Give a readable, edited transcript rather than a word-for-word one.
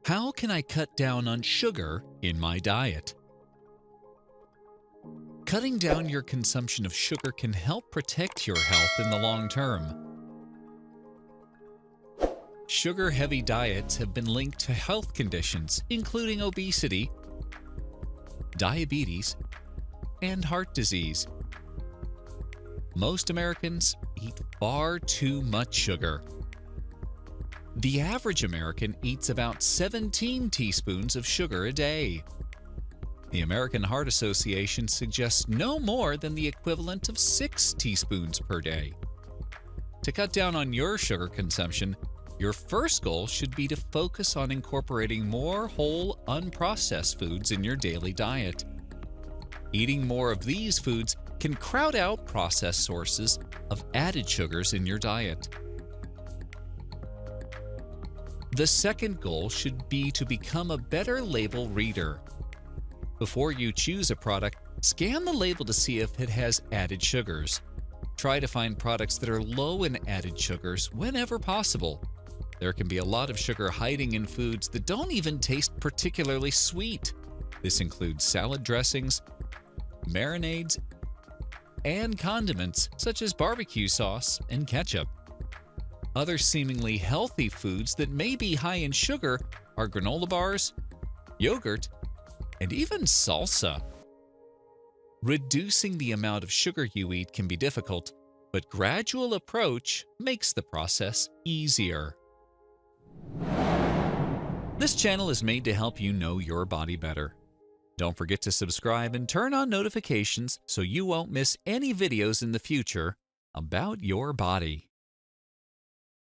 How can I cut down on sugar in my diet? Cutting down your consumption of sugar can help protect your health in the long term. Sugar-heavy diets have been linked to health conditions, including obesity, diabetes, and heart disease. Most Americans eat far too much sugar. The average American eats about 17 teaspoons of sugar a day. The American Heart Association suggests no more than the equivalent of 6 teaspoons per day. To cut down on your sugar consumption, your first goal should be to focus on incorporating more whole, unprocessed foods in your daily diet. Eating more of these foods can crowd out processed sources of added sugars in your diet. The second goal should be to become a better label reader. Before you choose a product, scan the label to see if it has added sugars. Try to find products that are low in added sugars whenever possible. There can be a lot of sugar hiding in foods that don't even taste particularly sweet. This includes salad dressings, marinades, and condiments such as barbecue sauce and ketchup. Other seemingly healthy foods that may be high in sugar are granola bars, yogurt, and even salsa. Reducing the amount of sugar you eat can be difficult, but gradual approach makes the process easier. This channel is made to help you know your body better. Don't forget to subscribe and turn on notifications so you won't miss any videos in the future about your body.